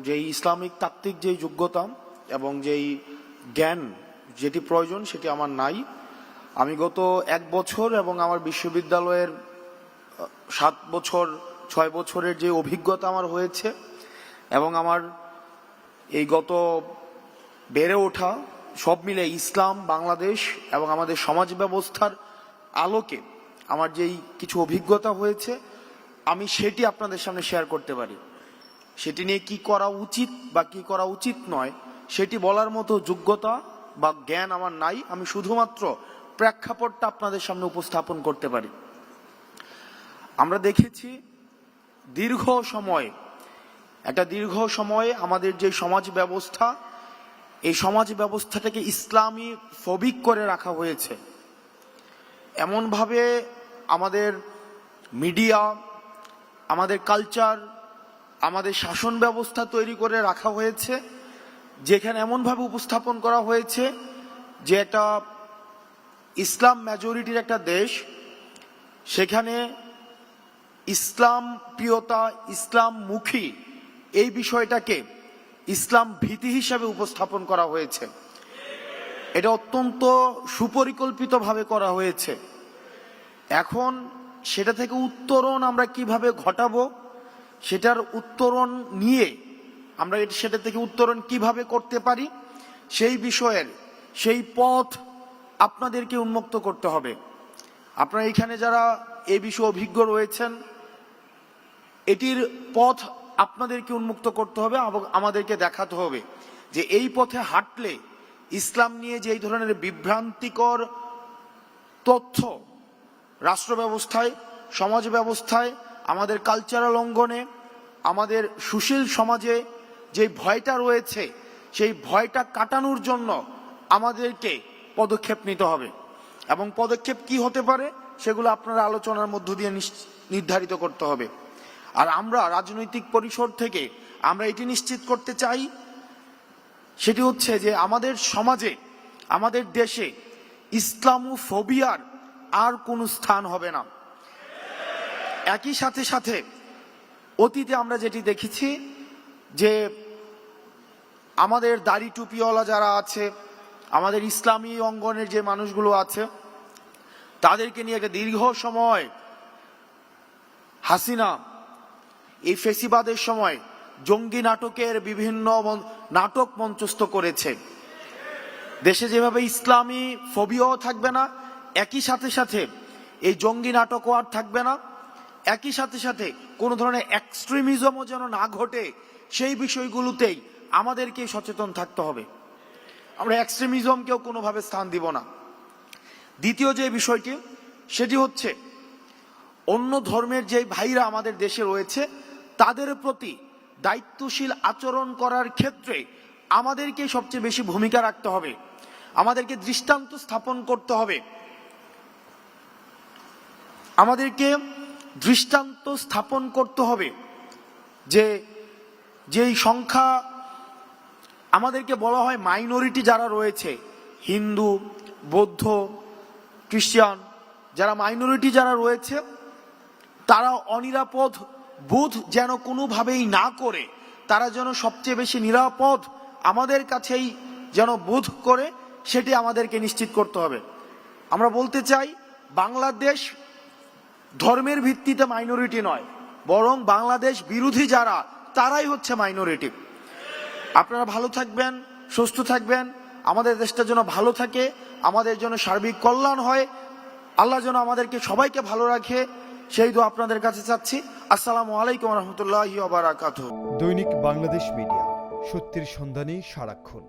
যেই ইসলামিক তাত্ত্বিক যেই যোগ্যতা এবং যেই জ্ঞান যেটি প্রয়োজন সেটি আমার নাই। আমি গত 1 বছর এবং আমার বিশ্ববিদ্যালয়ের 7 বছর 6 বছরের যে অভিজ্ঞতা আমার হয়েছে এবং আমার এই গত বেড়ে ওঠা সব মিলে ইসলাম, বাংলাদেশ এবং আমাদের সমাজ ব্যবস্থার আলোকে আমার যেই কিছু অভিজ্ঞতা হয়েছে আমি সেটি আপনাদের সামনে শেয়ার করতে পারি। সেটি নিয়ে কি করা উচিত বা কি করা উচিত নয় সেটি বলার মতো যোগ্যতা বা জ্ঞান আমার নাই। আমি শুধুমাত্র প্রেক্ষাপটটা আপনাদের সামনে উপস্থাপন করতে পারি। আমরা দেখেছি দীর্ঘ সময়ে আমাদের যে সমাজ ব্যবস্থা, এই সমাজ ব্যবস্থাটাকে ইসলামী ফবিক করে রাখা হয়েছে। এমনভাবে আমাদের মিডিয়া, আমাদের কালচার, আমাদের শাসন ব্যবস্থা তৈরি করে রাখা হয়েছে, যেখানে এমনভাবে উপস্থাপন করা হয়েছে যে একটা ইসলাম মেজরিটির একটা দেশ, সেখানে ইসলাম প্রিয়তা, ইসলাম মুখী এই বিষয়টাকে ইসলাম ভীতি হিসাবে উপস্থাপন করা হয়েছে। এটা অত্যন্ত সুপরিকল্পিতভাবে করা হয়েছে। এখন সেটা থেকে উত্তরণ আমরা কিভাবে ঘটাবো, সেটার উত্তরণ নিয়ে আমরা সেটা থেকে উত্তরণ কিভাবে করতে পারি সেই বিষয়ের সেই পথ আপনাদেরকে উন্মুক্ত করতে হবে। আপনারা এখানে যারা এই বিষয়ে অভিজ্ঞ রয়েছেন, এটির পথ আপনাদেরকে উন্মুক্ত করতে হবে এবং আমাদেরকে দেখাতে হবে যে এই পথে হাঁটলে ইসলাম নিয়ে যে এই ধরনের বিভ্রান্তিকর তথ্য রাষ্ট্র ব্যবস্থায়, সমাজ ব্যবস্থায়, আমাদের কালচারাল অঙ্গনে, আমাদের সুশীল সমাজে যে ভয়টা রয়েছে সেই ভয়টা কাটানোর জন্য আমাদেরকে পদক্ষেপ নিতে হবে। এবং পদক্ষেপ কি হতে পারে সেগুলো আপনারা আলোচনার মধ্য দিয়ে নির্ধারিত করতে হবে। আর আমরা রাজনৈতিক পরিসর থেকে আমরা এটি নিশ্চিত করতে চাই, সেটি হচ্ছে যে আমাদের সমাজে, আমাদের দেশে ইসলামোফোবিয়ার আর কোনো স্থান হবে না। একই সাথে অতীতে আমরা যেটি দেখেছি যে আমাদের দাড়ি টুপিওয়ালা যারা আছে, আমাদের ইসলামী অঙ্গনের যে মানুষগুলো আছে, তাদেরকে নিয়ে একটা দীর্ঘ সময় হাসিনা এই ফেসিবাদের সময় জঙ্গি নাটকের বিভিন্ন নাটক মঞ্চস্থ করেছে। দেশে যেভাবে ইসলামী ফোবিয়াও থাকবে না, একই সাথে এই জঙ্গি নাটকও আর থাকবে না। একই সাথে কোনো ধরনের এক্সট্রিমিজমও যেন না ঘটে সেই বিষয়গুলোতেই আমাদেরকে সচেতন থাকতে হবে। আমরা এক্সট্রিমিজমকেও কোনোভাবে স্থান দিব না। দ্বিতীয় যে বিষয়টি সেটি হচ্ছে অন্য ধর্মের যে ভাইরা আমাদের দেশে রয়েছে তাদের প্রতি দায়িত্বশীল আচরণ করার ক্ষেত্রে আমাদেরকে সবচেয়ে বেশি ভূমিকা রাখতে হবে। আমাদেরকে দৃষ্টান্ত স্থাপন করতে হবে। আমাদেরকে দৃষ্টান্ত স্থাপন করতে হবে যে যেই সংখ্যা আমাদেরকে বলা হয় মাইনরিটি যারা রয়েছে, হিন্দু, বৌদ্ধ, খ্রিস্টান, যারা মাইনরিটি যারা রয়েছে তারা অনিরাপদ বোধ যেন কোনোভাবেই না করে, তারা যেন সবচেয়ে বেশি নিরাপদ আমাদের কাছেই যেন বোধ করে, সেটি আমাদেরকে নিশ্চিত করতে হবে। আমরা বলতে চাই বাংলাদেশ ধর্মের ভিত্তিতে মাইনরিটি নয়, বরং বাংলাদেশ বিরোধী যারা তারাই হচ্ছে মাইনরিটি। আপনারা ভালো থাকবেন, সুস্থ থাকবেন, আমাদের দেশটা যেন ভালো থাকে, আমাদের জন্য সার্বিক কল্যাণ হয়, আল্লাহ যেন আমাদেরকে সবাইকে ভালো রাখে, সেই দোয়া আপনাদের কাছে চাচ্ছি। আসসালামু আলাইকুম রহমতুল্লাহি ওয়া বারাকাতুহু। দৈনিক বাংলাদেশ মিডিয়া, সত্যের সন্ধানে সারাক্ষণ।